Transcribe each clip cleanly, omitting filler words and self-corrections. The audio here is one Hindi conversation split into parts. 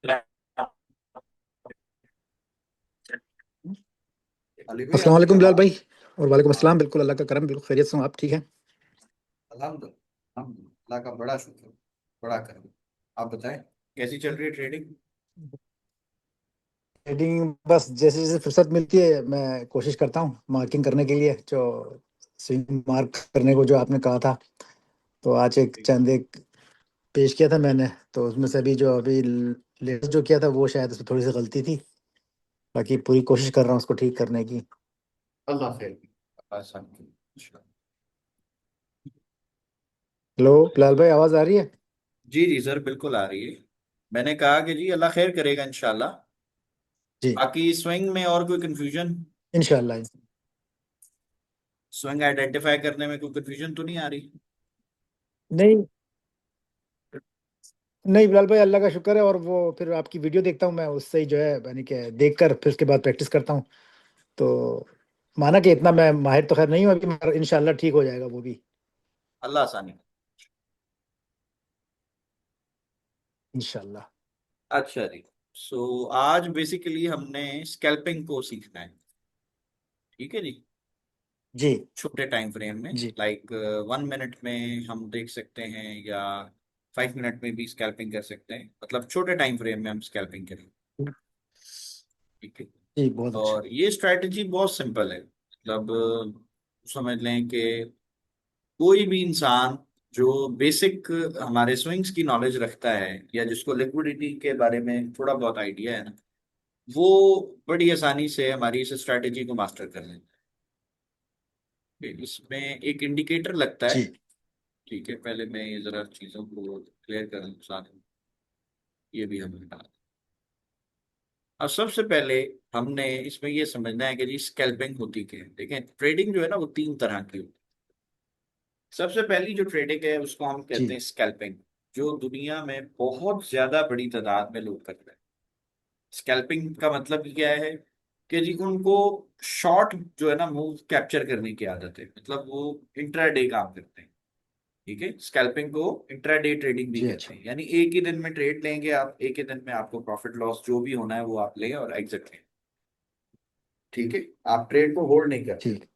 अली भाई, अस्सलाम आपकी वालेकुम बिलाल आवाज। भाई। और वालेकुम हाँ, अस्सलाम। बिल्कुल अल्लाह का करम, बिल्कुल खैरियत से हूँ। आप ठीक हैं? अल्हम्दुलिल्लाह अल्हम्दुलिल्लाह का बड़ा शुक्र, बड़ा करम। आप बताएं, कैसी चल रही है ट्रेडिंग? ट्रेडिंग बस जैसे जैसे फुर्सत मिलती है मैं कोशिश करता हूँ मार्किंग करने के लिए, जो स्विंग मार्क करने को जो आपने कहा था। तो आज एक चंद एक पेश किया था मैंने। तो उसमें से अभी जो अभी लेटेस्ट जो किया था वो शायद उसमें थोड़ी सी गलती थी। बाकी पूरी कोशिश कर रहा हूँ उसको ठीक करने की। अल्लाह खैर की, अल्लाह आसान की। इंशाअल्लाह। हेलो बिलाल भाई, आवाज़ आ रही है? जी जी सर, बिल्कुल आ रही है। मैंने कहा कि जी अल्लाह खैर करेगा इंशाल्लाह। जी, बाकी स्विंग में और कोई कंफ्यूजन? इंशाल्लाह। स्विंग आइडेंटिफाई करने में कोई कंफ्यूजन तो नहीं आ रही? नहीं, नहीं बिलाल भाई, अल्लाह का शुक्र है। और वो फिर आपकी वीडियो देखता हूँ मैं, उससे ही जो है यानी कि देख कर फिर उसके बाद प्रैक्टिस करता हूँ। तो माना कि इतना मैं माहिर तो खैर नहीं हूँ अभी, मगर इंशाल्लाह ठीक हो जाएगा वो भी। अल्लाह आसानी। इंशाल्लाह। अच्छा जी। सो आज बेसिकली हमने स्कैल्पिंग को सीखना है। ठीक है जी। जी। छोटे टाइम फ्रेम में, जी। लाइक 1 मिनट में हम देख सकते हैं, या 5 मिनट में भी स्कैल्पिंग कर सकते हैं। मतलब छोटे टाइम फ्रेम में हम स्कैल्पिंग करें। ठीक है। जी, बहुत अच्छा। और ये स्ट्रैटेजी बहुत सिंपल है। मतलब समझ लें कि कोई भी इंसान जो बेसिक हमारे स्विंग्स की नॉलेज रखता है, या जिसको लिक्विडिटी के बारे में थोड़ा बहुत आइडिया है ना, वो बड़ी आसानी से हमारी इस स्ट्रैटेजी को मास्टर कर लेता है। इसमें एक इंडिकेटर लगता है। जी। ठीक है, पहले मैं ये जरा चीजों को क्लियर कर दूं साथ में। ये भी हमें हटा दें। अब सबसे पहले हमने इसमें ये समझना है कि जी स्कैल्पिंग होती क्या है। देखें, ट्रेडिंग जो है ना वो तीन तरह की होती है। सबसे पहली जो ट्रेडिंग है उसको हम कहते जी। हैं स्कैल्पिंग, जो दुनिया में बहुत ज्यादा बड़ी तादाद में लोग करते हैं। स्कैल्पिंग का मतलब क्या है कि जी उनको शॉर्ट जो है ना मूव कैप्चर करने की आदत है। मतलब वो इंट्राडे काम करते हैं। ठीक है, स्कैल्पिंग को इंट्राडे ट्रेडिंग भी जी। कहते अच्छा। हैं। यानी एक ही दिन में ट्रेड लेंगे आप, एक ही दिन में आपको प्रॉफिट लॉस जो भी होना है वो आप लें और एग्जिट लें। ठीक है, आप ट्रेड को होल्ड नहीं करते। ठीक।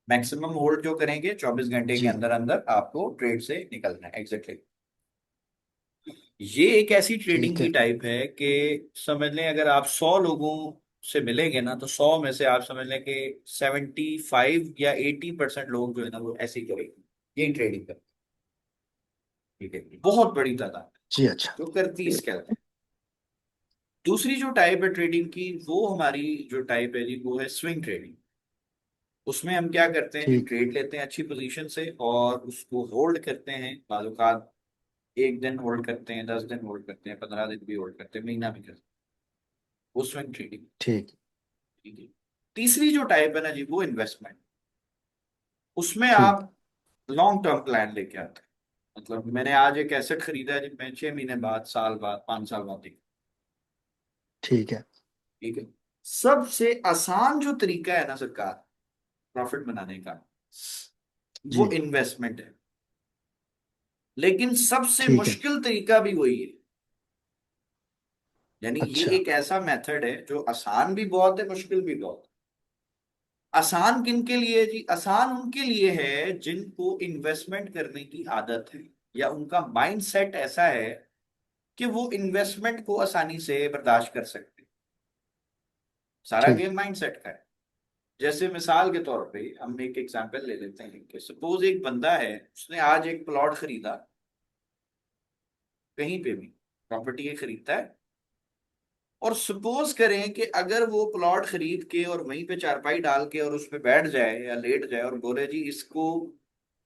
मैक्सिमम होल्ड जो करेंगे 24 घंटे के जी। अंदर अंदर आपको ट्रेड से निकलना है, एग्जिट लें। ये एक ऐसी ट्रेडिंग ठीक की है। टाइप है कि समझ लें अगर आप 100 लोगों से मिलेंगे ना, तो 100 में से आप समझ लें कि 75 या 80% लोग जो है ना वो ऐसे ही करेंगे, यही ट्रेडिंग करते हैं। ठीक है, बहुत बड़ी तादाद जी। अच्छा। जो करती इसके अलावा। दूसरी जो टाइप है ट्रेडिंग की, वो हमारी जो टाइप है जी वो है स्विंग ट्रेडिंग। उसमें हम क्या करते हैं जी, ठीक। ट्रेड लेते हैं अच्छी पोजीशन से और उसको होल्ड करते हैं। बाज़-औक़ात एक दिन होल्ड करते हैं, 10 दिन होल्ड करते हैं, 15 दिन भी होल्ड करते हैं, महीना भी करते हैं। वो स्विंग ट्रेडिंग। ठीक। ठीक है। तीसरी जो टाइप है ना जी वो इन्वेस्टमेंट। उसमें ठीक। आप लॉन्ग टर्म प्लान लेके आते हैं। मतलब मैंने आज एक एसेट खरीदा है जी, मैं 6 महीने बाद, साल बाद, 5 साल बाद देखूं। ठीक है। ठीक है। सबसे आसान जो तरीका है ना सरकार प्रॉफिट बनाने का, वो जी। इन्वेस्टमेंट है। लेकिन सबसे ठीक है। मुश्किल तरीका भी वही है। यानी ये अच्छा। एक ऐसा मेथड है जो आसान भी बहुत है, मुश्किल भी बहुत है। आसान किन के लिए जी? आसान उनके लिए है जिनको इन्वेस्टमेंट करने की आदत है, या उनका माइंड सेट ऐसा है कि वो इन्वेस्टमेंट को आसानी से बर्दाश्त कर सकते हैं। सारा ठीक। गेम माइंड सेट का है। जैसे मिसाल के तौर पे हम एक एग्जांपल ले लेते हैं कि सपोज एक बंदा है, उसने आज एक प्लॉट खरीदा, कहीं पे भी प्रॉपर्टी खरीदता है। और सपोज करें कि अगर वो प्लॉट खरीद के और वहीं पे चारपाई डाल के और उस पे बैठ जाए या लेट जाए और बोले जी इसको,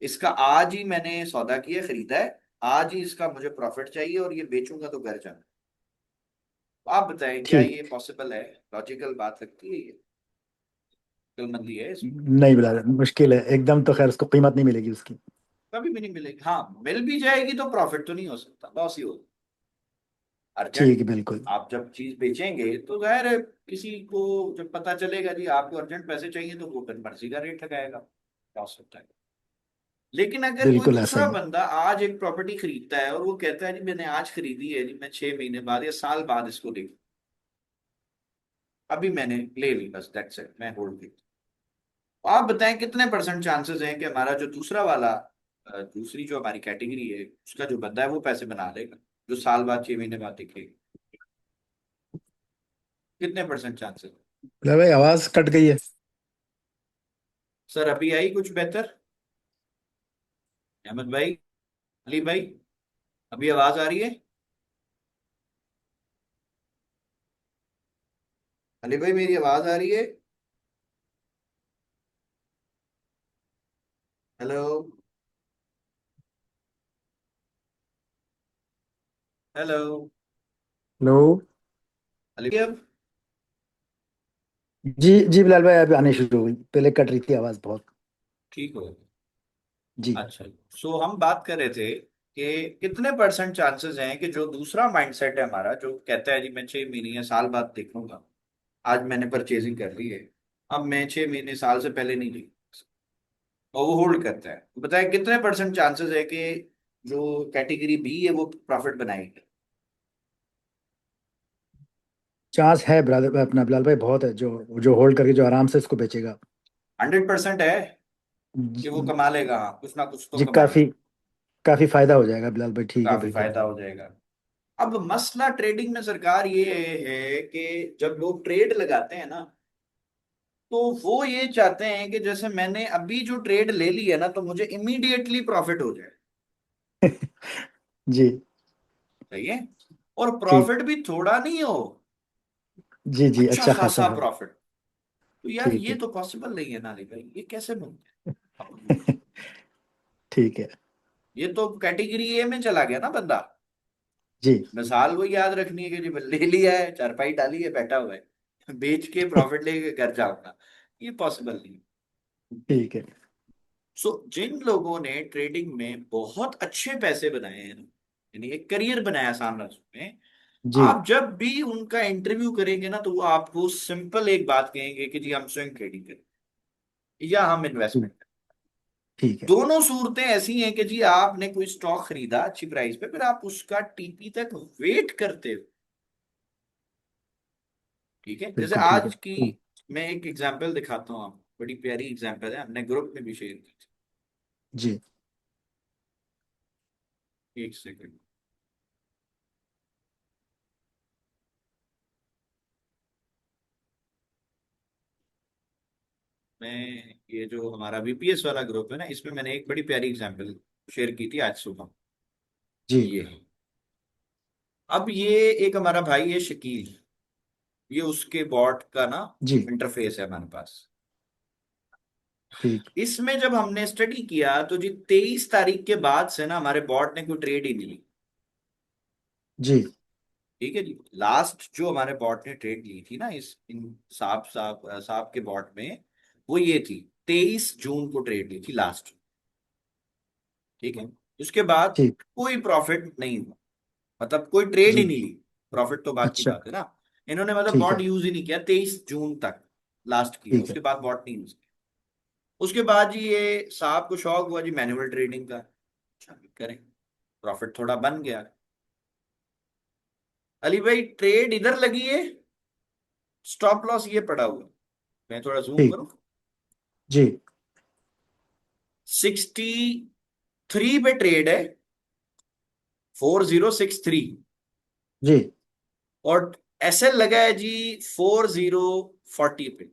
इसका आज ही मैंने सौदा किया, खरीदा है, आज ही इसका मुझे प्रॉफिट चाहिए और ये बेचूंगा तो घर जाना। तो आप बताएं क्या ठीक। ये पॉसिबल है? लॉजिकल बात लगती है ये? अक्लमंदी है इसमें? नहीं बिल्कुल मुश्किल है एकदम, तो खैर उसको कीमत नहीं मिलेगी उसकी। कभी भी नहीं मिलेगी। हाँ, मिल भी जाएगी तो प्रॉफिट तो नहीं हो सकता, लॉस ही होगा। अर्जेंट, ठीक है, बिल्कुल। आप जब चीज बेचेंगे तो जाहिर है किसी को जब पता चलेगा जी आपको अर्जेंट पैसे चाहिए, तो वो फिर मर्जी का रेट लगाएगा, लॉस होता है। लेकिन अगर कोई बिल्कुल ऐसा दूसरा ही है। बंदा आज एक प्रॉपर्टी खरीदता है और वो कहता है जी मैंने आज खरीदी है जी, मैं 6 महीने बाद या साल बाद इसको ले, अभी मैंने ले ली बस, दैट्स इट, मैं होल्ड की। आप बताएं कितने परसेंट चांसेस हैं कि हमारा जो दूसरा वाला दूसरी जो हमारी कैटेगरी है उसका जो बंदा है वो पैसे बना लेगा, जो साल बाद 6 महीने बाद दिखेगा? कितने परसेंट चांसेस? अरे भाई आवाज कट गई है। सर अभी आई कुछ बेहतर? अहमद भाई, अली भाई, अभी आवाज आ रही है? अली भाई मेरी आवाज आ रही है? हेलो? हेलो? लो। अली भाई, अब जी जी बिलाल भाई, अभी आनी शुरू हुई, पहले कट रही थी आवाज बहुत। ठीक हो? जी। अच्छा, सो हम बात कर रहे थे कि कितने परसेंट चांसेस हैं कि जो दूसरा माइंडसेट है हमारा जो कहता है जी मैं 6 महीने या साल बाद देखूंगा, आज मैंने परचेजिंग कर ली है, अब मैं 6 महीने साल से पहले नहीं देखूंगा, और वो होल्ड करता है, तो बताए कितने परसेंट चांसेस है कि जो कैटेगरी बी है वो प्रॉफिट बनाएगी? चांस है बिलाल, अपना बिलाल भाई बहुत है, जो जो होल्ड करके जो आराम से इसको बेचेगा। 100% है कि वो जी। कमा लेगा? हाँ, कुछ ना कुछ तो जी, कमाएगा। काफी काफी फायदा हो जाएगा बिलाल भाई, ठीक है काफी बिल्कुल। फायदा हो जाएगा। अब मसला ट्रेडिंग में सरकार ये है कि जब लोग ट्रेड लगाते हैं ना, तो वो ये चाहते हैं कि जैसे मैंने अभी जो ट्रेड ले ली है ना, तो मुझे इमीडिएटली प्रॉफिट हो जाए। जी। सही है। और ठीक। प्रॉफिट भी थोड़ा नहीं हो, जी जी, अच्छा अच्छा खासा खासा हो। प्रॉफिट। तो यार ठीक ये है। तो पॉसिबल नहीं है ना अली भाई, ये कैसे बनता है? आप मुझे बताओ। ठीक है। ये तो कैटेगरी ए में चला गया ना बंदा। जी। मिसाल वो याद रखनी है कि जी ले लिया है, चारपाई डाली है, बैठा हुआ है, बेच के प्रॉफिट लेके घर जाऊंगा, ये पॉसिबल नहीं। ठीक है। सो जिन लोगों ने ट्रेडिंग में बहुत अच्छे पैसे बनाए हैं, यानी एक करियर बनाया साम्राज्य में, जी। आप जब भी उनका इंटरव्यू करेंगे ना, तो वो आपको सिंपल एक बात कहेंगे कि जी हम स्विंग ट्रेडिंग करें या हम ठीक। इन्वेस्टमेंट करें। ठीक है। दोनों सूरतें ऐसी हैं कि जी आपने कोई स्टॉक खरीदा अच्छी प्राइस पे, फिर आप उसका टीपी तक वेट करते हो। ठीक है, जैसे बिल्कुल ठीक है। आज की मैं एक एग्जांपल दिखाता हूँ आपको, बड़ी प्यारी एग्जांपल है, हमने ग्रुप में भी शेयर की जी। थी। एक सेकंड। मैं ये जो हमारा वीपीएस वाला ग्रुप है ना, इसमें मैंने एक बड़ी प्यारी एग्जांपल शेयर की थी आज सुबह। जी। ये है। अब ये एक हमारा भाई है शकील, ये उसके बॉट का ना जी। इंटरफेस है हमारे पास। ठीक। इसमें जब हमने स्टडी किया तो जी 23 तारीख के बाद से ना हमारे बॉट ने कोई ट्रेड ही नहीं ली। जी। ठीक है जी, लास्ट जो हमारे बॉट ने ट्रेड ली थी ना इस इन साहब साहब साहब के बॉट में, वो ये थी 23 जून को ट्रेड ली थी लास्ट। ठीक है, उसके बाद ठीक। कोई प्रॉफिट नहीं हुआ, मतलब कोई ट्रेड ही जी। नहीं ली। प्रॉफिट तो बात की अच्छा। बात है ना। इन्होंने मतलब ठीक बॉट है। यूज ही नहीं किया, 23 जून तक लास्ट किया, ठीक है। उसके बाद बॉट नहीं यूज किया। उसके बाद जी ये साहब को शौक हुआ जी मैनुअल ट्रेडिंग का, अच्छा करें, प्रॉफिट थोड़ा बन गया। अली भाई ट्रेड इधर लगी है, स्टॉप लॉस ये पड़ा हुआ है। मैं थोड़ा जूम ठीक। करूं। जी। 63 पे ट्रेड है, 4063। जी। और एसएल लगा है जी 4040 पे।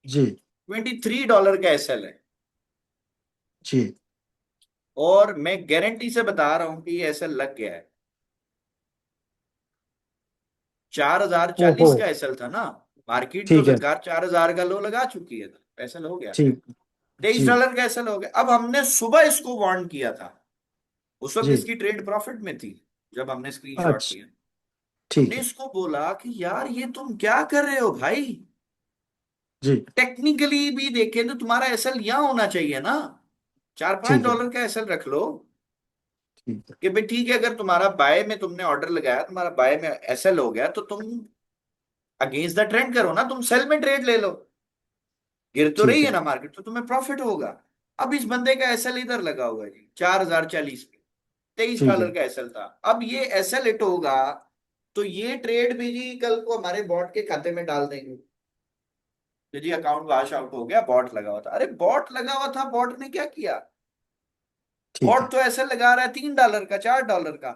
जी। $23 का एसएल है। जी। और मैं गारंटी से बता रहा हूं कि ये एसएल लग गया है। चार हजार ओहो। चालीस का एसएल था ना, मार्केट तो ठीक है। सरकार 4000 का लो लगा चुकी है, एसएल हो गया। ठीक। तेईस जी। डॉलर का एसएल हो गया। अब हमने सुबह इसको वार्न किया था, उस वक्त जी। इसकी ट्रेड प्रॉफिट में थी जब हमने स्क्रीनशॉट अच्छा। लिया। ठीक हमने है। इसको बोला कि यार ये तुम क्या कर रहे हो भाई, जी। टेक्निकली भी देखें तो तुम्हारा एसएल यहाँ होना चाहिए ना, चार पांच ठीक है। डॉलर का एसएल रख लो। ठीक है। कि भाई ठीक है, अगर तुम्हारा बाय में तुमने ऑर्डर लगाया, तुम्हारा बाय में एसएल हो गया, तो तुम अगेंस्ट द ट्रेंड करो ना, तुम सेल में ट्रेड ले लो, गिर तो रही ठीक है है। ना मार्केट, तो तुम्हें प्रॉफिट होगा। अब इस बंदे का एसएल इधर लगा हुआ है जी 4040 पे, तेईस ठीक डॉलर है। का एसएल था। अब ये एसएल हिट होगा तो ये ट्रेड भी जी कल को हमारे बॉट के खाते में डाल देंगे कि जी अकाउंट वॉश आउट हो गया, बॉट लगा हुआ था। अरे बॉट लगा हुआ था, बॉट ने क्या किया? ठीक है। बॉट तो एसएल लगा रहा है $3 का, $4 का।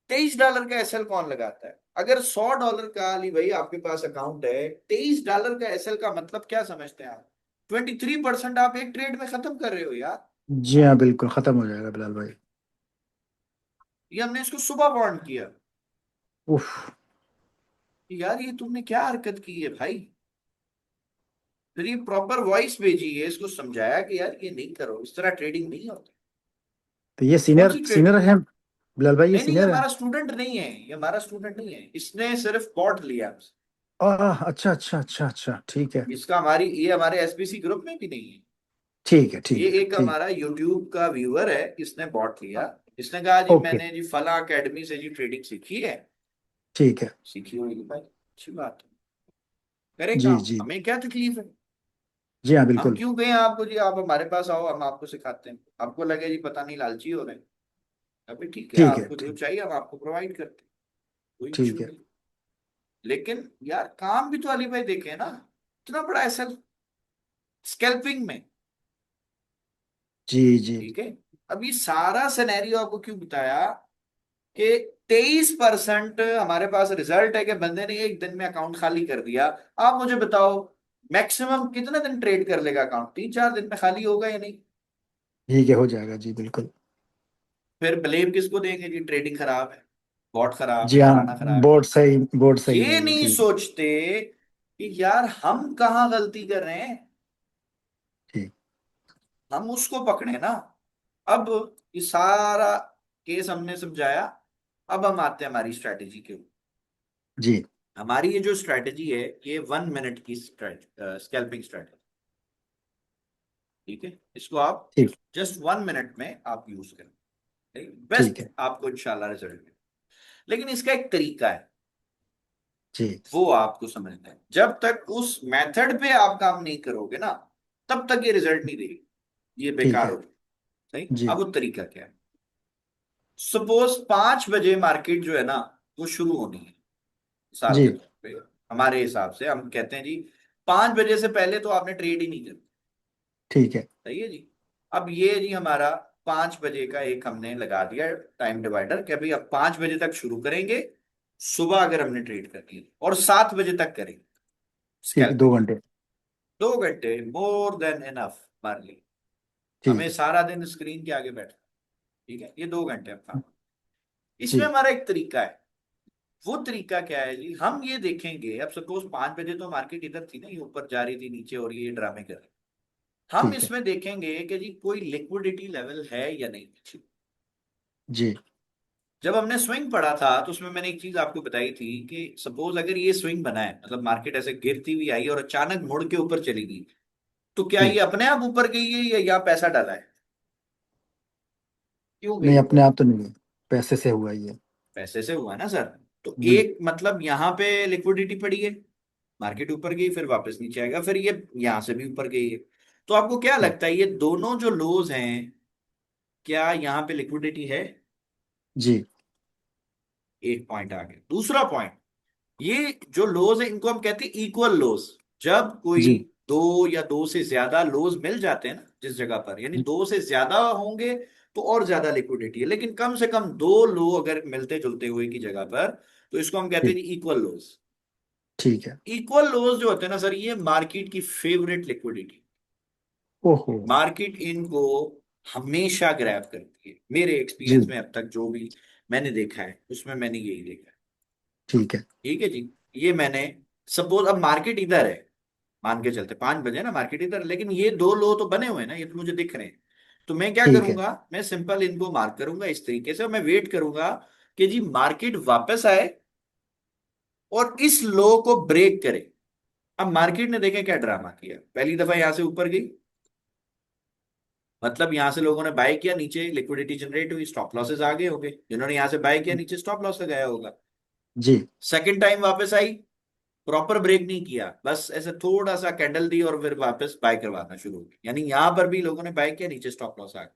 $23 का एसएल कौन लगाता है? अगर $100 का अली भाई आपके पास अकाउंट है, $23 का एसएल का मतलब क्या समझते हैं आप? 23% आप एक ट्रेड में खत्म कर रहे हो यार। जी हाँ, बिल्कुल खत्म हो जाएगा बिलाल भाई। ये हमने इसको सुबह वार्न किया उफ। कि यार ये तुमने क्या हरकत की है भाई। फिर ये प्रॉपर वॉइस भेजी है, इसको समझाया कि यार ये नहीं करो, इस तरह ट्रेडिंग नहीं होती। तो ये कौन सीनियर सी सीनियर ट्रेडिंग? है बिलाल भाई, ये नहीं नहीं, ये सीनियर है? हमारा स्टूडेंट नहीं है, ये हमारा स्टूडेंट नहीं है, इसने सिर्फ बॉट लिया हमसे। अच्छा अच्छा अच्छा अच्छा, ठीक है। इसका हमारी ये हमारे एसबीसी ग्रुप में भी नहीं है। ठीक है ये ठीक है एक ठीक। हमारा यूट्यूब का व्यूअर है, इसने बॉट लिया। इसने कहा जी ओके। मैंने जी फला एकेडमी से जी ट्रेडिंग सीखी है। ठीक है। सीखी होगी भाई, अच्छी बात है, करे जी काम, जी। हमें क्या तकलीफ है? जी हाँ हम बिल्कुल। क्यों कहें आपको जी आप हमारे पास आओ, हम आपको सिखाते हैं, आपको लगे जी पता नहीं लालची हो रहे हैं। अभी ठीक है, ठीक है आपको जो ठीक। चाहिए हम आपको प्रोवाइड करते हैं, कोई इशू ठीक है। नहीं। लेकिन यार काम भी तो अली भाई देखे ना, इतना बड़ा ऐसा स्कैल्पिंग में। जी जी। ठीक है, अब ये सारा सिनेरियो आपको क्यों बताया कि 23% हमारे पास रिजल्ट है कि बंदे ने एक दिन में अकाउंट खाली कर दिया। आप मुझे बताओ मैक्सिमम कितने दिन ट्रेड कर लेगा अकाउंट? 3-4 दिन में खाली होगा या नहीं? ठीक है, हो जाएगा जी बिल्कुल। फिर ब्लेम किसको देंगे जी? ट्रेडिंग खराब है, बॉट खराब जी है, हाँ। फलाना खराब बोर्ड सही है। ये नहीं है, नहीं ठीक है। सोचते कि यार हम कहाँ गलती कर रहे हैं, ठीक। हम उसको पकड़े ना। अब ये सारा केस हमने समझाया। अब हम आते हैं हमारी स्ट्रैटेजी के ऊपर। जी। हमारी ये जो स्ट्रैटेजी है, ये 1 मिनट की स्कैल्पिंग स्ट्रैटेजी। ठीक है, इसको आप ठीक। जस्ट 1 मिनट में आप यूज करें, ठीक बेस्ट है। आपको इंशाल्लाह रिजल्ट मिले। लेकिन इसका एक तरीका है, जी। वो आपको समझना है। जब तक उस मेथड पे आप काम नहीं करोगे ना, तब तक ये रिजल्ट नहीं देगी, ये ठीक बेकार है। हो। सही, जी। अब वो तरीका क्या है? सपोज 5 बजे मार्केट जो है ना, वो शुरू होनी है साल के जी। तौर पे। हमारे हिसाब से हम कहते हैं जी 5 बजे से पहले तो आपने ट्रेड ही नहीं करना। ठीक है। सही है जी। अब ये जी हमारा 5 बजे का एक हमने लगा दिया टाइम डिवाइडर कि अभी अब 5 बजे तक शुरू करेंगे। सुबह अगर हमने ट्रेड करनी है और 7 बजे तक करेंगे ठीक है, दो स्कैल्पिंग। घंटे 2 घंटे मोर देन इनफ मान ली। हमें ठीक है। सारा दिन स्क्रीन के आगे बैठना। ठीक है, ये 2 घंटे अब काम। इसमें जी। हमारा एक तरीका है। वो तरीका क्या है जी? हम ये देखेंगे, अब सपोज 5 बजे तो मार्केट इधर थी ना, ये ऊपर जा रही थी नीचे और ये ड्रामे कर रही। हम ठीक है। इसमें देखेंगे कि जी कोई लिक्विडिटी लेवल है या नहीं। जी। जब हमने स्विंग पढ़ा था तो उसमें मैंने एक चीज आपको बताई थी कि सपोज अगर ये स्विंग बना है, मतलब मार्केट ऐसे गिरती हुई आई और अचानक मुड़ के ऊपर चली गई, तो क्या ये ठीक। अपने आप ऊपर गई है या यहाँ पैसा डाला है? क्यों नहीं, गई अपने ऊपर? आप तो नहीं है, पैसे से हुआ ये। पैसे से हुआ ना सर। तो बिल्कुल। एक मतलब यहाँ पे लिक्विडिटी पड़ी है, मार्केट ऊपर गई फिर वापस नीचे आएगा, फिर ये यहां से भी ऊपर गई है। तो आपको क्या ठीक। लगता है ये दोनों जो लोज हैं, क्या यहाँ पे लिक्विडिटी है? जी। एक पॉइंट आ गया। दूसरा पॉइंट, ये जो लोज है इनको हम कहते हैं इक्वल लोज। जब कोई जी। दो या दो से ज्यादा लोज मिल जाते हैं ना जिस जगह पर, यानी दो से ज्यादा होंगे तो और ज्यादा लिक्विडिटी है, लेकिन कम से कम दो लो अगर मिलते जुलते हुए की जगह पर, तो इसको हम कहते हैं ठीक। इक्वल लोज। ठीक है। इक्वल लोज जो होते हैं ना सर, ये मार्केट की फेवरेट लिक्विडिटी। ओहो। मार्केट इनको हमेशा ग्रैब करती है, मेरे जी। एक्सपीरियंस में अब तक जो भी मैंने देखा है उसमें मैंने यही देखा है। ठीक है। ठीक है जी। ये मैंने सपोज अब मार्केट इधर है, मान के चलते 5 बजे ना मार्केट इधर, लेकिन ये दो लो तो बने हुए हैं ना, ये तो मुझे दिख रहे हैं। तो मैं क्या ठीक है। करूंगा, मैं सिंपल इनको मार्क करूंगा इस तरीके से और मैं वेट करूंगा कि जी मार्केट वापस आए और इस लो को ब्रेक करे। अब मार्केट ने देखे क्या ड्रामा किया, पहली दफा यहां से ऊपर गई, मतलब यहां से लोगों ने बाय किया, नीचे लिक्विडिटी जनरेट हुई, स्टॉप लॉसेस आ गए होंगे, जिन्होंने यहां से बाय किया नीचे स्टॉप लॉस लगाया होगा। जी। सेकंड टाइम वापस आई, प्रॉपर ब्रेक नहीं किया, बस ऐसे थोड़ा सा कैंडल दी और फिर वापस बाय करवाना शुरू हो गया, यानी यहां पर भी लोगों ने बाय किया, नीचे स्टॉप लॉस आ गया।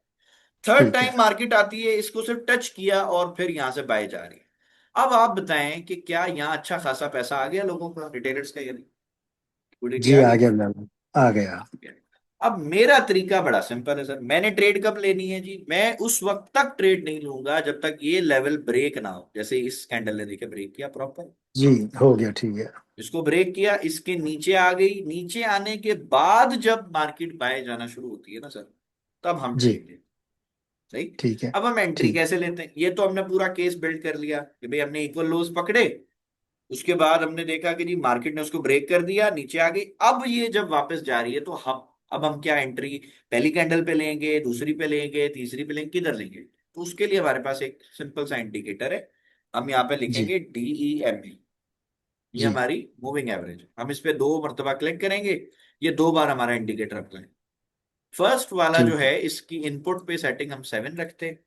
थर्ड ठीक है। टाइम मार्केट आती है, इसको सिर्फ टच किया और फिर यहां से बाय जा रही है। अब आप बताएं कि क्या यहाँ अच्छा खासा पैसा आ गया लोगों का, रिटेलर्स का, यानी लिक्विडिटी जी आ आ गई। गया बिल्कुल, आ गया। अब मेरा तरीका बड़ा सिंपल है सर, मैंने ट्रेड कब लेनी है जी, मैं उस वक्त तक ट्रेड नहीं लूंगा जब तक ये लेवल ब्रेक ना हो, जैसे इस कैंडल ने देखे ब्रेक किया प्रॉपर, जी हो गया, ठीक है। इसको ब्रेक किया, इसके नीचे आ गई, नीचे आने के बाद जब मार्केट बाय जाना शुरू होती है ना सर, तब हम जी ट्रेड लेते हैं। सही। ठीक है। अब हम एंट्री ठीक। कैसे लेते हैं, ये तो हमने पूरा केस बिल्ड कर लिया कि भाई हमने इक्वल लोज पकड़े, उसके बाद हमने देखा कि जी मार्केट ने उसको ब्रेक कर दिया, नीचे आ गई, अब ये जब वापस जा रही है तो हम, अब हम क्या एंट्री, पहली कैंडल पे लेंगे, दूसरी पे लेंगे, तीसरी पे लेंगे, किधर लेंगे, तो उसके लिए हमारे पास एक सिंपल सा इंडिकेटर है, हम यहाँ पे जी। लिखेंगे DEMA, ये जी हमारी मूविंग एवरेज, हम इस पे 2 मरतबा क्लिक करेंगे, ये 2 बार हमारा इंडिकेटर अप्लाई। फर्स्ट वाला जो ठीक है। है इसकी इनपुट पे सेटिंग हम 7 रखते हैं,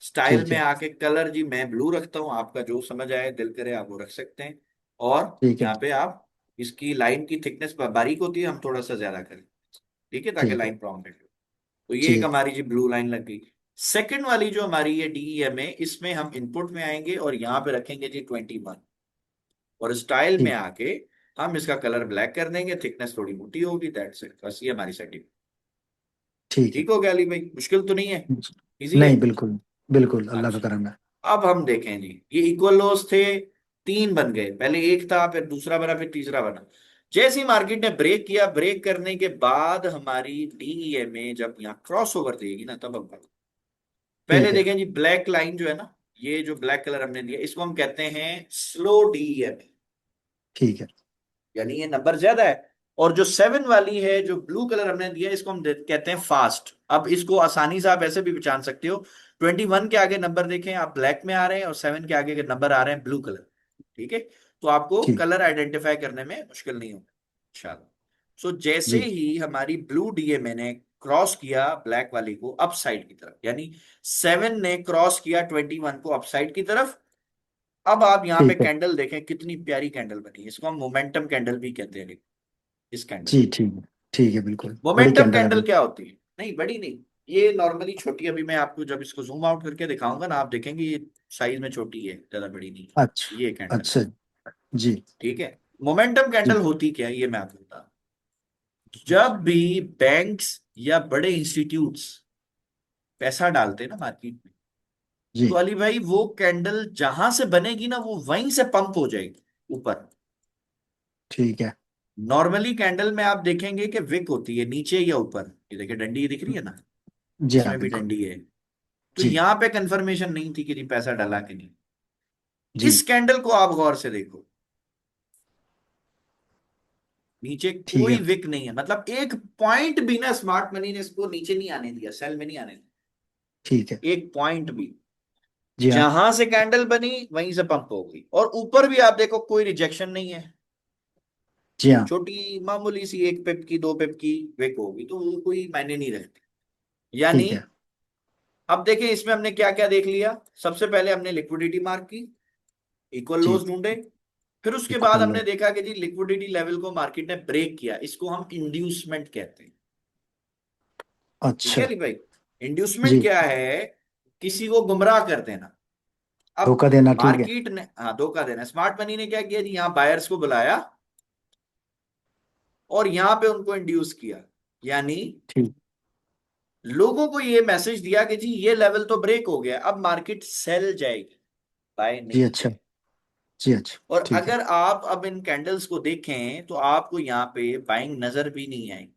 स्टाइल ठीक में है। आके कलर जी मैं ब्लू रखता हूँ, आपका जो समझ आए दिल करे आप वो रख सकते हैं। और ठीक है। यहाँ पे आप, इसकी लाइन की थिकनेस बारीक होती है, हम थोड़ा सा ज्यादा करें, ठीक है, ताकि ठीक है। लाइन प्रॉमिनेंट हो। तो ये ठीक एक है। हमारी जी ब्लू लाइन लग गई। सेकंड वाली जो हमारी ये DEM है, इसमें हम इनपुट में आएंगे और यहाँ पे रखेंगे जी 21, और स्टाइल में ठीक। आके हम इसका कलर ब्लैक कर देंगे, थिकनेस थोड़ी मोटी होगी, दैट्स इट, बस ये हमारी सेटिंग। ठीक है। ठीक हो गया अली भाई, मुश्किल तो नहीं है, इजी है। नहीं, बिल्कुल। बिल्कुल, अल्लाह का अच्छा, करम है। अब हम देखें जी, ये इक्वल लॉस थे, 3 बन गए, पहले एक था, फिर दूसरा बना, फिर तीसरा बना। जैसे ही मार्केट ने ब्रेक किया, ब्रेक करने के बाद हमारी DEMA जब यहाँ क्रॉस ओवर देगी ना, तब हम बढ़ो। पहले ठीक है। देखें जी, ब्लैक लाइन जो है ना, ये जो ब्लैक कलर हमने दिया, इसको हम कहते हैं स्लो DEMA, ठीक है। यानी ये नंबर ज्यादा है। और जो 7 वाली है, जो ब्लू कलर हमने दिया, इसको हम कहते हैं फास्ट। अब इसको आसानी से आप ऐसे भी पहचान सकते हो, 21 के आगे नंबर देखें आप, ब्लैक में आ रहे हैं, और 7 के आगे के नंबर आ रहे हैं ब्लू कलर। ठीक है, तो आपको ठीक। कलर आइडेंटिफाई करने में मुश्किल नहीं होगी इंशाल्लाह। सो जैसे जी। ही हमारी ब्लू DEMA ने क्रॉस किया ब्लैक वाली को अप साइड की तरफ, यानी 7 ने क्रॉस किया 21 को अप साइड की तरफ। अब आप यहाँ पे ठीक है। कैंडल देखें, कितनी प्यारी कैंडल बनी है, इसको हम मोमेंटम कैंडल भी कहते हैं, इस कैंडल। जी ठीक है। ठीक है, बिल्कुल बड़ी मोमेंटम कैंडल है कैंडल भाई। क्या होती है, नहीं बड़ी नहीं, ये नॉर्मली छोटी, अभी मैं आपको जब इसको जूम आउट करके दिखाऊंगा ना, आप देखेंगे ये साइज में छोटी है, ज्यादा बड़ी नहीं। अच्छा। ये कैंडल, अच्छा। जी। ठीक है। मोमेंटम जी। कैंडल होती क्या है ये मैं आपको बता दूं। जब भी बैंक्स या बड़े इंस्टीट्यूट्स पैसा डालते हैं ना मार्केट में, तो जी। अली भाई वो कैंडल जहां से बनेगी ना, वो वहीं से पंप हो जाएगी ऊपर। ठीक है। नॉर्मली कैंडल में आप देखेंगे कि विक होती है नीचे या ऊपर, ये देखिए डंडी दिख रही है ना, जी हाँ, इसमें भी बिल्कुल। डंडी है। तो जी। यहां पे कंफर्मेशन नहीं थी कि नहीं पैसा डाला कि नहीं। जी। इस कैंडल को आप गौर से देखो, नीचे ठीक कोई है। विक नहीं है, मतलब एक पॉइंट भी ना स्मार्ट मनी ने इसको नीचे नहीं आने दिया, सेल में नहीं आने ठीक है। दिया, एक पॉइंट भी। जी हाँ। जहां से कैंडल बनी वहीं से पंप हो गई, और ऊपर भी आप देखो कोई रिजेक्शन नहीं है, जी हाँ। छोटी मामूली सी 1 पिप की 2 पिप की विक होगी, तो वो कोई मायने नहीं रखती। यानी ठीक है। अब देखें इसमें हमने क्या क्या देख लिया, सबसे पहले हमने लिक्विडिटी मार्क की, इक्वल जी। लोज ढूंढे, फिर उसके बाद इक्वल लो। हमने देखा कि जी लिक्विडिटी लेवल को मार्केट ने ब्रेक किया, इसको हम इंड्यूसमेंट कहते हैं। ठीक है अच्छा। अली भाई, इंड्यूसमेंट जी। क्या है, किसी को गुमराह कर देना। अब धोखा देना, ठीक है। मार्केट ने, हाँ धोखा देना, स्मार्ट मनी ने क्या किया जी, यहाँ बायर्स को बुलाया और यहाँ पे उनको इंड्यूस किया, यानी ठीक। लोगों को ये मैसेज दिया कि जी ये लेवल तो ब्रेक हो गया, अब मार्केट सेल जाएगी, बाय जी नहीं अच्छा। जाएगी। जी अच्छा। और ठीक है। अगर आप अब इन कैंडल्स को देखें तो आपको यहाँ पे बाइंग नजर भी नहीं आएगी।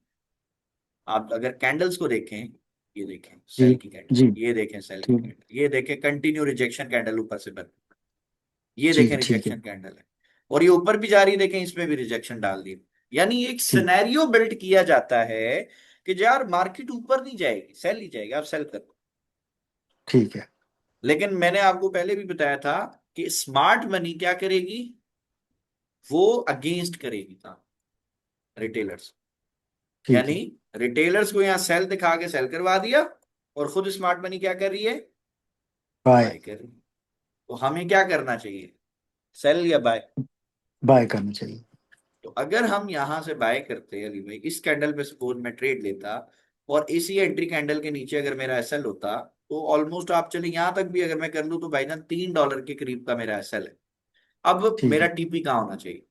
आप अगर कैंडल्स को देखें, ये देखें जी। सेल की कैंडल, जी। ये देखें सेल की ठीक। कैंडल, ये देखें कंटिन्यू रिजेक्शन कैंडल ऊपर से बंद, ये जी देखें ठीक है। रिजेक्शन कैंडल है, और ये ऊपर भी जारी, देखें इसमें भी रिजेक्शन डाल दी। यानी एक ठीक। सिनेरियो बिल्ड किया जाता है कि यार मार्केट ऊपर नहीं जाएगी, सेल नहीं जाएगी, आप सेल करो। ठीक है। लेकिन मैंने आपको पहले भी बताया था कि स्मार्ट मनी क्या करेगी, वो अगेंस्ट करेगी काम, रिटेलर्स। ठीक यानी है। रिटेलर्स को यहां सेल दिखा के सेल करवा दिया, और खुद स्मार्ट मनी क्या कर रही है, बाय। बाय कर रही है। तो हमें क्या करना चाहिए, सेल या बाय, बाय करना चाहिए। तो अगर हम यहां से बाय करते हैं अली भाई, इस कैंडल पे सपोज मैं ट्रेड लेता, और इसी एंट्री कैंडल के नीचे अगर मेरा एसएल होता, तो ऑलमोस्ट आप चले यहां तक भी अगर मैं कर लूं तो भाईजान $3 के करीब का मेरा एसएल है। अब ठीक मेरा है। टीपी कहाँ होना चाहिए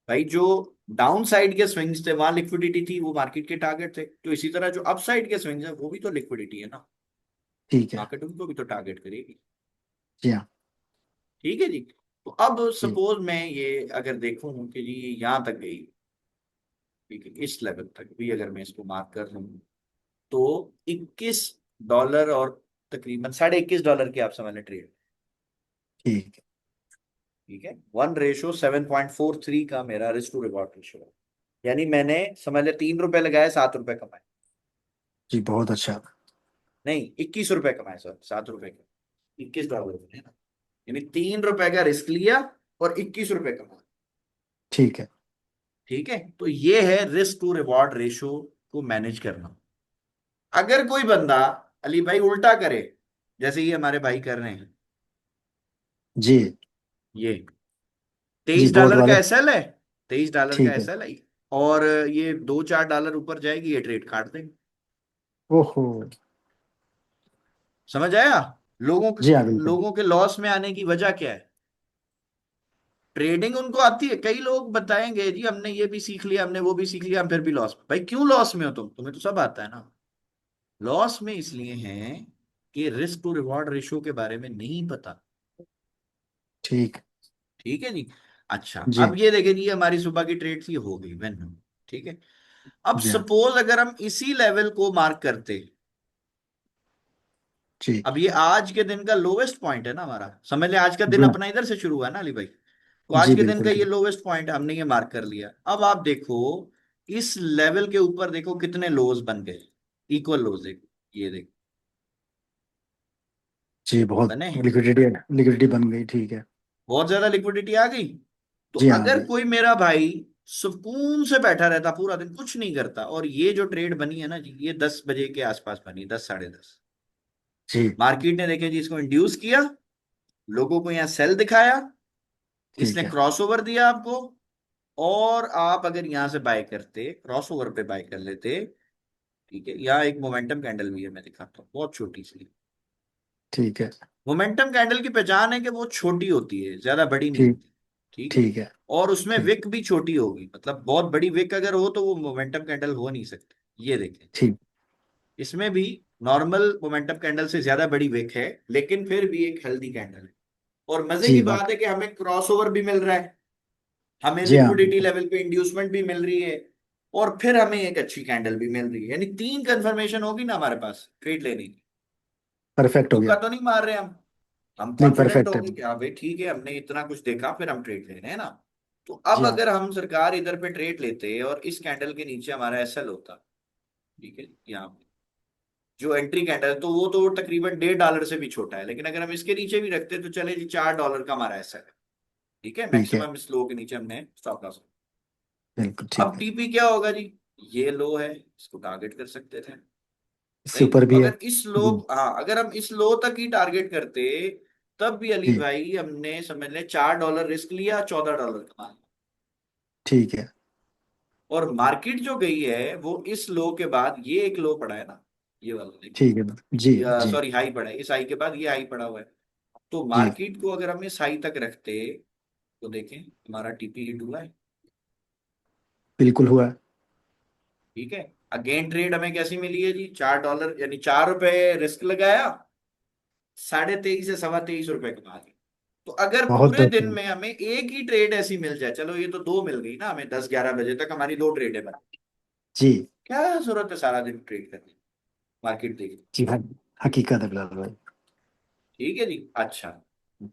भाई? जो डाउन साइड के स्विंग्स थे वहां लिक्विडिटी थी, वो मार्केट के टारगेट थे। तो इसी तरह जो अप साइड के स्विंग्स है वो भी तो लिक्विडिटी है ना, ठीक है। मार्केट उनको भी तो टारगेट करेगी। जी हाँ। ठीक है जी। तो अब जी। सपोज मैं ये अगर देखूं कि जी यहां तक गई, ठीक है, इस लेवल तक भी अगर मैं इसको मार्क कर लूं, तो $21 और तकरीबन $21.5 की आप समझ लें ट्रेड। ठीक है। ठीक है, 1:7.43 का मेरा रिस्क टू रिवॉर्ड रेशियो है। यानी मैंने समझ लिया $3 लगाए, $7 कमाए। जी बहुत अच्छा। नहीं, $21 कमाए, सर, $7 का, $21 है ना। यानी $3 का रिस्क लिया और $21 कमाए। ठीक है। ठीक है, तो ये है रिस्क टू रिवॉर्ड रेशियो को मैनेज करना। अगर कोई बंदा अली भाई उल्टा करे, जैसे ये हमारे भाई कर रहे हैं, जी। ये जी तेईस बोट डॉलर का वाले। एसएल है, $23 का ठीक है। एसएल है, और ये $2-4 ऊपर जाएगी, ये ट्रेड काट देंगे। ओहो। समझ आया? लोगों जी हाँ बिल्कुल। लोगों के लॉस में आने की वजह क्या है? ट्रेडिंग उनको आती है। कई लोग बताएंगे जी हमने ये भी सीख लिया, हमने वो भी सीख लिया, हम फिर भी लॉस में। भाई क्यों लॉस में हो तुम? तुम्हें तो सब आता है ना। लॉस में इसलिए हैं कि रिस्क टू रिवॉर्ड रेशियो के बारे में नहीं पता। ठीक। ठीक है जी। अच्छा, जी। अब ये देखें जी, हमारी सुबह की ट्रेड थी, हो गई वेन। ठीक है, अब जी हाँ। सपोज अगर हम इसी लेवल को मार्क करते, जी। अब ये आज के दिन का लोवेस्ट पॉइंट है ना हमारा, समझ ले आज का दिन जी हाँ। अपना इधर से शुरू हुआ ना अली भाई। तो आज जी के दिन बिल्कुल का ये ठीक। लोवेस्ट पॉइंट हमने ये मार्क कर लिया। अब आप देखो इस लेवल के ऊपर देखो कितने लोज बन गए, इक्वल लोज देखो, ये देखो जी बहुत बने हैं। लिक्विडिटी, लिक्विडिटी बन गई। ठीक है। बहुत ज्यादा लिक्विडिटी आ गई। तो जी हाँ अगर गई। कोई मेरा भाई सुकून से बैठा रहता पूरा दिन कुछ नहीं करता, और ये जो ट्रेड बनी है ना जी, ये 10 बजे के आसपास बनी, 10 साढ़े 10। जी। मार्केट ने देखे जी इसको इंड्यूस किया, लोगों को यहाँ सेल दिखाया, ठीक इसने है। क्रॉसओवर दिया आपको, और आप अगर यहां से बाय करते, क्रॉसओवर पे बाय कर लेते। ठीक है, यहाँ एक मोमेंटम कैंडल भी है, मैं दिखाता हूँ, बहुत छोटी सी। ठीक है। मोमेंटम कैंडल की पहचान है कि वो छोटी होती है, ज्यादा बड़ी नहीं ठीक। होती। ठीक है, ठीक है। और उसमें ठीक। विक भी छोटी होगी, मतलब बहुत बड़ी विक अगर हो तो वो मोमेंटम कैंडल हो नहीं सकती। ये देखें, ठीक। इसमें भी नॉर्मल मोमेंटम कैंडल से ज्यादा बड़ी विक है, लेकिन फिर भी एक हेल्दी कैंडल है। और मजे जी की बात वाक। है कि हमें क्रॉसओवर भी मिल रहा है, हमें जी हाँ लिक्विडिटी बिल्कुल। लेवल पे इंड्यूसमेंट भी मिल रही है, और फिर हमें एक अच्छी कैंडल भी मिल रही है। यानी तीन कंफर्मेशन होगी ना हमारे पास ट्रेड लेने की। परफेक्ट हो तुक्का गया। तो नहीं मार रहे हम नहीं कॉन्फिडेंट परफेक्ट हो है। गए कि हाँ भाई ठीक है, हमने इतना कुछ देखा, फिर हम ट्रेड ले रहे हैं ना। तो जी अब हाँ। अगर हम सरकार इधर पे ट्रेड लेते और इस कैंडल के नीचे हमारा एसएल होता, ठीक है, यहाँ पे जो एंट्री कैंडल है, तो वो तकरीबन $1.5 से भी छोटा है, लेकिन अगर हम इसके नीचे भी रखते तो चले जी $4 का हमारा एसएल है। ठीक है, ठीक है। मैक्सिमम इस लो के नीचे हमने स्टॉप लॉस। बिल्कुल अब ठीक है। टीपी क्या होगा जी? ये लो है, इसको टारगेट कर सकते थे। इससे नहीं, ऊपर तो भी है। अगर इस लो, जी। हाँ, अगर हम इस लो तक ही टारगेट करते, तब भी अली जी। भाई हमने समझ ले $4 रिस्क लिया, $14 कमा लिया। ठीक है। और मार्केट जो गई है वो इस लो के बाद, ये एक लो पड़ा है ना, ये वाला ठीक है। जी। देखिए, जी। सॉरी हाई पड़ा है, इस हाई के बाद ये हाई पड़ा हुआ है। तो जी मार्केट को अगर हम इस हाई तक रखते, तो देखें हमारा टीपी हिट हुआ है। बिल्कुल हुआ है। ठीक है, अगेन ट्रेड हमें कैसी मिली है जी? $4, यानी $4 रिस्क लगाया, 23.5 से ₹23.25 कमा लिए। तो अगर बहुत पूरे दिन बेहतरीन। में हमें एक ही ट्रेड ऐसी मिल जाए, चलो ये तो दो मिल गई ना हमें, 10-11 बजे तक हमारी दो ट्रेडें बनी, जी। क्या जरूरत है सारा दिन ट्रेड करने की? मार्केट देखी। जी हाँ। हकीकत है बिलाल भाई। ठीक है जी। अच्छा,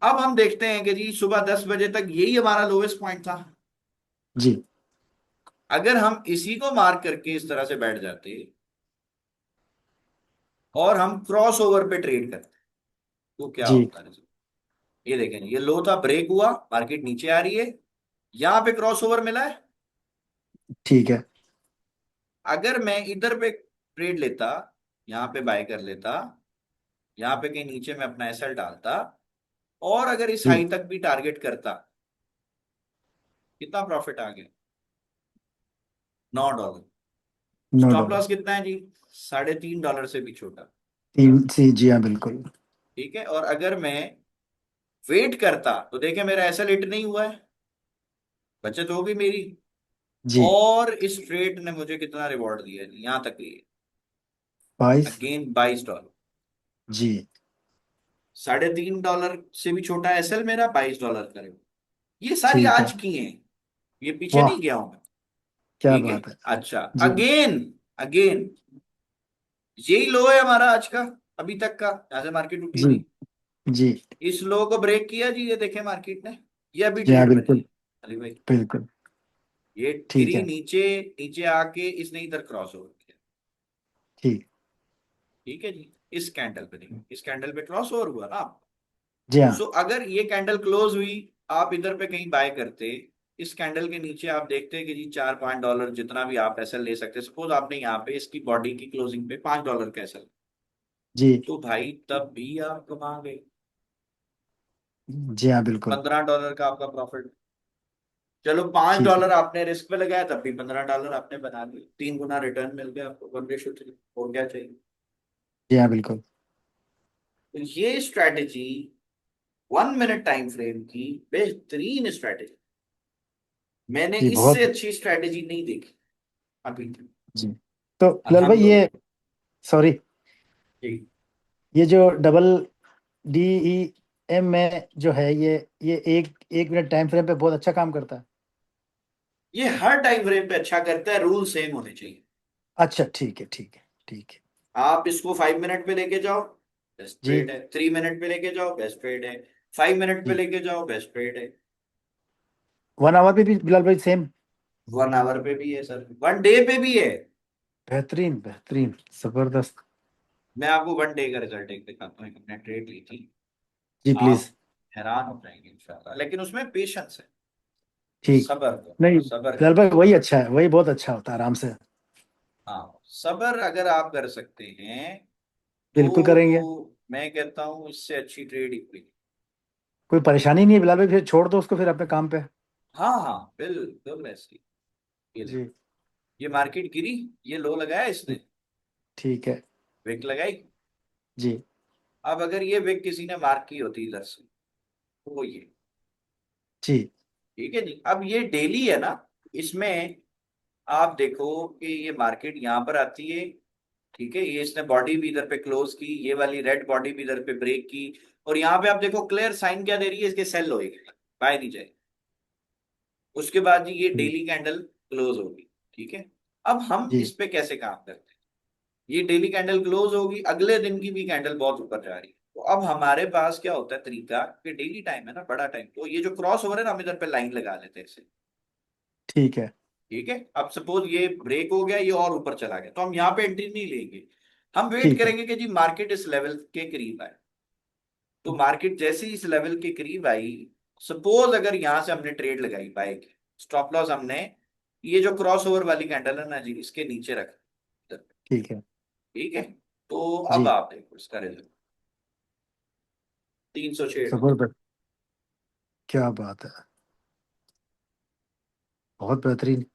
अब हम देखते हैं कि जी सुबह 10 बजे तक यही हमारा लोवेस्ट पॉइंट था। जी। अगर हम इसी को मार्क करके इस तरह से बैठ जाते और हम क्रॉस ओवर पे ट्रेड करते, तो क्या जी। होता है? ये देखें, ये लो था, ब्रेक हुआ, मार्केट नीचे आ रही है, यहां पे क्रॉस ओवर मिला है। ठीक है। अगर मैं इधर पे ट्रेड लेता, यहाँ पे बाय कर लेता, यहाँ पे कहीं नीचे में अपना एसएल डालता, और अगर इस जी। हाई तक भी टारगेट करता, कितना प्रॉफिट आ गया? $9। स्टॉप $9। लॉस कितना है जी? $3.5 से भी छोटा। तीन सी, जी हाँ बिल्कुल। ठीक है, और अगर मैं वेट करता तो देखे मेरा ऐसा लेट नहीं हुआ है, बचत हो गई मेरी। जी। और इस ट्रेड ने मुझे कितना रिवॉर्ड दिया है यहाँ तक लिए? 22। अगेन $22। जी। $3.5 से भी छोटा एसएल मेरा, $22 का reward। ये सारी ठीक आज है। की हैं, ये पीछे वाह, नहीं गया हूं मैं। क्या ठीक है। बात है। अच्छा, जी। अगेन अगेन यही लो है हमारा आज का, अभी तक का, जहां से मार्केट उठी जी। थी। जी। इस लो को ब्रेक किया जी, ये देखे मार्केट ने, ये अभी जी हाँ ट्रेड बनी बिल्कुल। है अली भाई। बिल्कुल। ये ठीक गिरी है। नीचे, नीचे आके इसने इधर क्रॉस ओवर किया। ठीक। ठीक है जी, इस कैंडल पे नहीं, इस कैंडल पे क्रॉस ओवर हुआ ना। जी हाँ। सो अगर ये कैंडल क्लोज हुई, आप इधर पे कहीं बाय करते, इस कैंडल के नीचे आप देखते हैं कि जी $4-5 जितना भी आप ऐसा ले सकते हैं। सपोज आपने यहाँ पे इसकी बॉडी की क्लोजिंग पे $5 का ऐसा, जी। तो भाई तब भी आप कमा गए। जी हाँ बिल्कुल। $15 का आपका प्रॉफिट। चलो पांच ठीक है। डॉलर आपने रिस्क पे लगाया, तब भी $15 आपने बना लिए, 3 गुना रिटर्न मिल गया आपको, 1:3। और क्या चाहिए? जी हाँ बिल्कुल। तो ये स्ट्रैटेजी 1 मिनट टाइम फ्रेम की बेहतरीन स्ट्रैटेजी, मैंने जी इससे बहुत। अच्छी स्ट्रैटेजी नहीं देखी अभी तक। जी। तो बिलाल भाई ये, अल्हम्दुलिल्लाह। सॉरी, ठीक। ये जो डबल डी ई एम में जो है, ये एक एक मिनट टाइम फ्रेम पे बहुत अच्छा काम करता है। ये हर टाइम फ्रेम पे अच्छा करता है, रूल सेम होने चाहिए। अच्छा ठीक है, ठीक है, ठीक है। आप इसको 5 मिनट पे लेके जाओ, बेस्ट जी। ट्रेड है। 3 मिनट पे लेके जाओ, बेस्ट ट्रेड है। 5 मिनट पे जी। लेके जाओ, बेस्ट ट्रेड है। 1 आवर पे भी बिलाल भाई सेम? 1 आवर पे भी है सर, 1 डे पे भी है। बेहतरीन, बेहतरीन, जबरदस्त। मैं आपको 1 डे का रिजल्ट एक दिखाता हूँ, हमने ट्रेड ली थी। जी आप प्लीज। हैरान हो जाएंगे इंशाल्लाह, लेकिन उसमें पेशेंस है। ठीक। सबर करो, नहीं सबर बिलाल करो। भाई वही अच्छा है, वही बहुत अच्छा होता है, आराम से। हाँ, सबर अगर आप कर सकते हैं बिल्कुल करेंगे। तो मैं कहता हूँ इससे अच्छी ट्रेड ही कोई नहीं। कोई परेशानी नहीं है बिलाल भाई, फिर छोड़ दो उसको फिर अपने काम पे। हाँ हाँ, बिल्कुल ऐसी। ये देखो, जी। ये मार्केट गिरी, ये लो लगाया इसने, ठीक। ठीक है। विक लगाई। जी। अब अगर ये विक किसी ने मार्क की होती इधर से, तो वो ये, जी। ठीक है जी। अब ये डेली है ना, इसमें आप देखो कि ये मार्केट यहाँ पर आती है। ठीक है, ये इसने बॉडी भी इधर पे क्लोज की, ये वाली रेड बॉडी भी इधर पे ब्रेक की। और यहाँ पे आप देखो क्लियर साइन क्या दे रही है, इसके सेल होएगी, बाय नहीं जाएगी। उसके बाद जी ये ठीक। डेली कैंडल क्लोज होगी। ठीक है। अब हम जी। इस पे कैसे काम करते हैं? ये डेली कैंडल क्लोज होगी, अगले दिन की भी कैंडल बहुत ऊपर जा रही है, तो अब हमारे पास क्या होता है तरीका, कि डेली टाइम है ना, बड़ा टाइम, तो ये जो क्रॉस ओवर है ना, हम इधर पे लाइन लगा लेते हैं इसे। ठीक है। ठीक है, अब सपोज ये ब्रेक हो गया, ये और ऊपर चला गया, तो हम यहाँ पे एंट्री नहीं लेंगे। हम वेट ठीक है। करेंगे कि जी मार्केट इस लेवल के करीब आए। तो मार्केट जैसे ही इस लेवल के करीब आई, सपोज अगर यहां से हमने ट्रेड लगाई बाय की, स्टॉप लॉस हमने ये जो क्रॉस ओवर वाली कैंडल है ना जी, इसके नीचे रखा इधर। ठीक है। ठीक है। तो अब जी। आप देखो इसका रिजल्ट, 306। जबरदस्त। क्या बात है। बहुत बेहतरीन।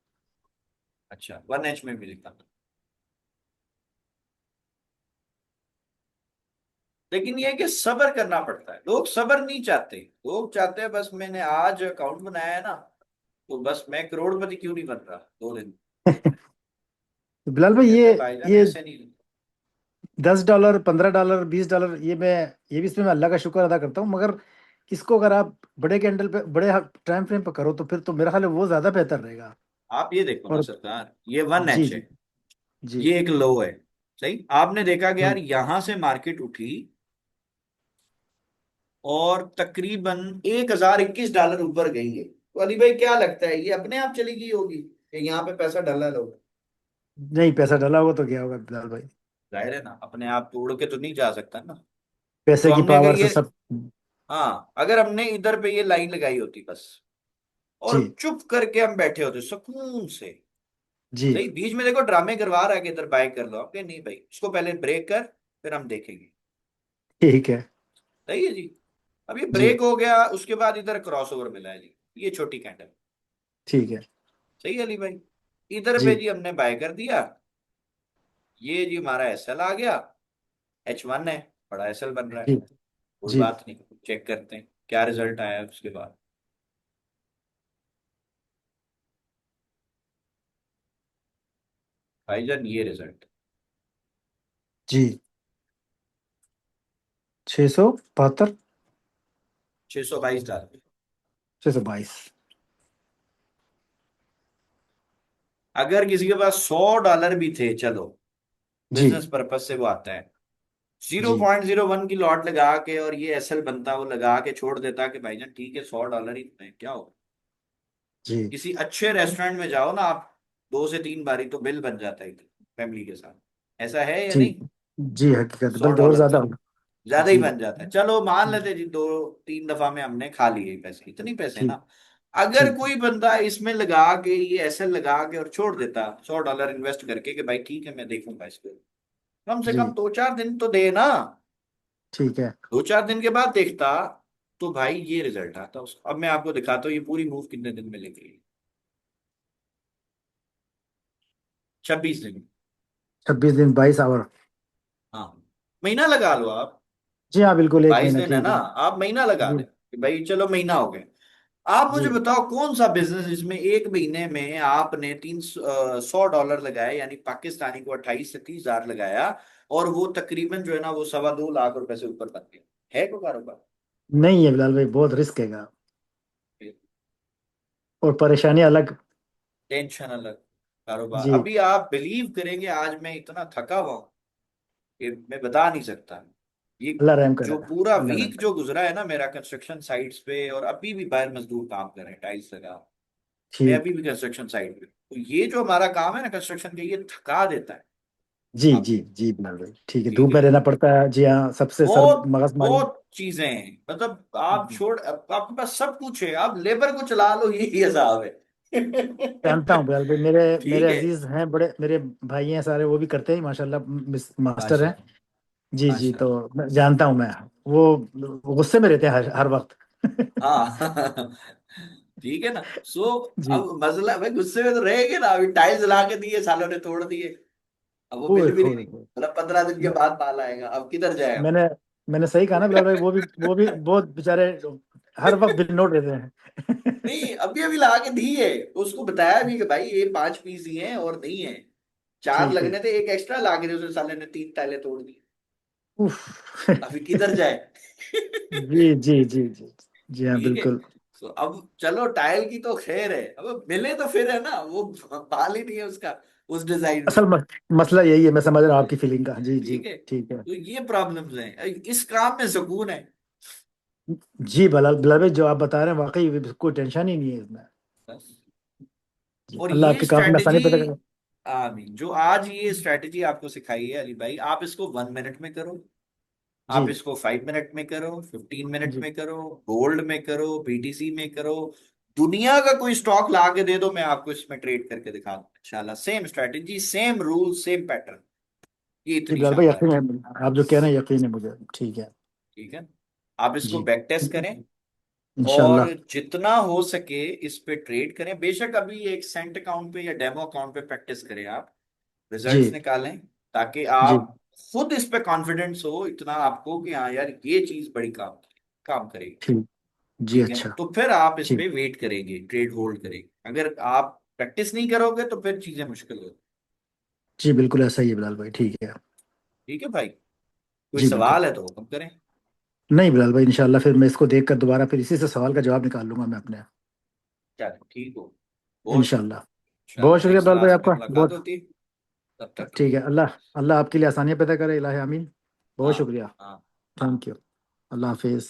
अच्छा, 1H में भी लिखा था। लेकिन ये है कि सब्र करना पड़ता है, लोग सब्र नहीं चाहते। लोग चाहते हैं बस मैंने आज अकाउंट बनाया है ना, तो बस मैं करोड़पति क्यों नहीं बन रहा 2 दिन। तो बिलाल हम भाई कहते हैं भाईजान ये ऐसे नहीं। $10, $15, $20, ये भी इसमें मैं अल्लाह का शुक्र अदा करता हूँ, मगर इसको अगर आप बड़े कैंडल पे, बड़े टाइम फ्रेम पे करो तो फिर तो मेरा ख्याल है वो ज्यादा बेहतर रहेगा। आप ये देखो ना और सरकार, ये वन जी। एच है, जी। जी। ये एक लो है। सही, आपने देखा कि यार हम्म। यहां से मार्केट उठी और तकरीबन $1021 ऊपर गई है, तो अली भाई क्या लगता है ये अपने आप चली गई होगी, कि यहाँ पे पैसा डाला लोग? नहीं, पैसा डाला होगा तो गया होगा बिलाल भाई। जाहिर है ना, अपने आप तोड़ के तो नहीं जा सकता ना। तो पैसे की हमने अगर पावर से ये, सब। हाँ अगर हमने इधर पे ये लाइन लगाई होती बस, और जी। चुप करके हम बैठे होते सुकून से। जी। सही, बीच में देखो ड्रामे करवा रहा है कि इधर बाय कर लो, आपके नहीं भाई, इसको पहले ब्रेक कर, फिर हम देखेंगे। ठीक है। सही है जी। अब ये जी। ब्रेक हो गया, उसके बाद इधर क्रॉस ओवर मिला है जी, ये छोटी कैंडल। ठीक है। सही है अली भाई। इधर पे जी जी हमने बाय कर दिया, ये जी हमारा एसएल आ गया, H1 है, बड़ा एसएल बन रहा है। जी कोई जी। बात नहीं, चेक करते हैं क्या रिजल्ट आया है उसके बाद। भाईजान ये रिजल्ट जी। 672। 622 डॉलर। 622। अगर किसी के पास $100 भी थे, चलो जी बिजनेस पर्पज से वो आता है, जीरो जी पॉइंट जीरो वन की लॉट लगा के और ये एसएल बनता, वो लगा के छोड़ देता कि भाईजान ठीक है $100 ही में क्या हो। जी किसी अच्छे रेस्टोरेंट में जाओ ना आप, 2 से 3 बारी तो बिल बन जाता है फैमिली के साथ। ऐसा है या जी नहीं? जी, हकीकत सौ बल्कि और डॉलर ज्यादा का होगा। ज्यादा ही जी बन जाता है। चलो मान लेते जी 2-3 दफा में हमने खा लिए पैसे, इतनी पैसे है ठीक ना। अगर ठीक। कोई बंदा इसमें लगा के, ये एसएल लगा के और छोड़ देता $100 इन्वेस्ट करके कि भाई ठीक है मैं देखूंगा इसको, कम से कम जी 2-4 दिन तो दे ना, ठीक है। 2-4 दिन के बाद देखता, तो भाई ये रिजल्ट आता उसका। अब मैं आपको दिखाता हूँ ये पूरी मूव कितने दिन में लेके गई। 26 दिन। 26 दिन 22 आवर। हाँ, महीना लगा लो आप। जी हाँ, बिल्कुल एक बाईस महीना दिन है ठीक ना, है। आप महीना लगा जी दें कि भाई चलो महीना हो गया। आप मुझे जी। बताओ कौन सा बिजनेस जिसमें एक महीने में आपने 100 डॉलर लगाए, यानी पाकिस्तानी को 28 से 30 हजार लगाया, और वो तकरीबन जो है ना वो 2.25 लाख रुपए से ऊपर बन गया है कोई कारोबार? नहीं है बिलाल भाई, बहुत रिस्क हैगा। और परेशानी अलग। टेंशन अलग, कारोबार। जी। अभी आप बिलीव करेंगे, आज मैं इतना थका हुआ हूं कि मैं बता नहीं सकता। ये अल्लाह रहम जो करेगा। पूरा अल्लाह रहम वीक करेगा। जो गुजरा है ना मेरा कंस्ट्रक्शन साइट्स पे, और अभी भी बाहर मजदूर काम कर रहे हैं टाइल्स लगा, मैं ठीक। अभी भी कंस्ट्रक्शन साइट पे, तो ये जो हमारा काम है ना कंस्ट्रक्शन का, ये थका देता है जी जी आपको। जी बिलाल भाई, ठीक है, ठीक धूप में है, रहना पड़ता है, जी हाँ, सबसे सर बहुत मगज मारी। बहुत चीजें हैं, मतलब आप जी, छोड़ आपके पास सब कुछ है, आप लेबर को चला लो, ये हिसाब है। जानता हूँ बिलाल भाई, मेरे मेरे ठीक है। अजीज हैं, बड़े मेरे भाई हैं सारे, वो भी करते हैं माशाल्लाह, मास्टर हैं। माशा जी जी, तो माशाल्लाह। मैं जानता हूँ मैं। वो गुस्से में रहते हैं हर वक्त। हाँ। ठीक है ना। सो जी। अब मसला भाई गुस्से में तो रहेंगे ना, अभी टाइल्स ला के दिए सालों ने तोड़ दिए, अब वो ओए बिल भी नहीं, होए होए। मतलब 15 दिन के मैं- बाद माल आएगा, अब किधर जाए अब? मैंने मैंने सही कहा ना बिलाल भाई, वो भी बहुत बेचारे हर वक्त बिल नोट देते हैं। नहीं, अभी अभी ला के दी है, उसको बताया भी कि भाई ये 5 पीस ही हैं और नहीं है, चार ठीक है। लगने थे, एक एक्स्ट्रा ला के दे, उसने साले ने 3 टाइलें तोड़ दी। उफ। अभी किधर जाए? जी जी जी जी। जी हाँ ठीक है। बिल्कुल। तो अब चलो टाइल की तो खैर है, अब मिले तो फिर है ना, वो बाल ही नहीं है उसका उस डिजाइन में। असल मसला यही है, मैं समझ रहा हूँ आपकी फीलिंग का। जी जी। ठीक है, ठीक है। तो ये प्रॉब्लम्स हैं, इस काम में सुकून है। जी बिलाल बिलाल भाई, जो आप बता रहे हैं वाकई कोई टेंशन ही नहीं है इसमें। बस। जी, और अल्लाह ये आपके काम में स्ट्रैटेजी, आसानी पैदा करे। आमीन, जो आज ये स्ट्रैटेजी आपको सिखाई है अली भाई, आप इसको 1 मिनट में करो, आप जी इसको 5 मिनट में करो, 15 मिनट जी में करो, गोल्ड में करो, बीटीसी में करो, दुनिया का कोई स्टॉक ला के दे दो, मैं आपको इसमें ट्रेड करके दिखा दूं इंशाल्लाह। Same strategy, same rule, same pattern, ये जी इतनी बिलाल भाई, शानदार यकीन चीज। है, आप जो कह रहे हैं यकीन है मुझे। ठीक है। ठीक है, आप इसको जी बैक टेस्ट करें, और इंशाल्लाह। जितना हो सके इस पे ट्रेड करें। बेशक अभी एक सेंट अकाउंट पे या डेमो अकाउंट पे प्रैक्टिस करें आप, जी रिजल्ट्स निकालें, ताकि जी आप खुद इस पे कॉन्फिडेंस हो इतना आपको कि हाँ यार ये चीज बड़ी काम करेगी। ठीक। जी ठीक है, अच्छा। तो फिर आप इस ठीक। पे वेट करेंगे, ट्रेड होल्ड करेंगे। अगर आप प्रैक्टिस नहीं करोगे तो फिर चीजें मुश्किल हो। जी बिल्कुल ऐसा ही है बिलाल भाई, ठीक है। ठीक है भाई, कोई जी बिल्कुल। सवाल है तो हुक्म करें। नहीं बिलाल भाई, इंशाल्लाह फिर मैं इसको देख कर दोबारा फिर इसी से सवाल का जवाब निकाल लूंगा मैं अपने। चलो ठीक हो, बहुत शुक्रिया। इंशाल्लाह। बहुत इंशाल्लाह शुक्रिया नेक्स्ट बिलाल भाई क्लास में आपका, मुलाकात बहुत। होती है, तब तक के ठीक लिए। है, अल्लाह अल्लाह आपके लिए आसानियाँ पैदा करे, इलाही आमीन। बहुत हाँ शुक्रिया। हाँ। Thank you. Allah Hafiz.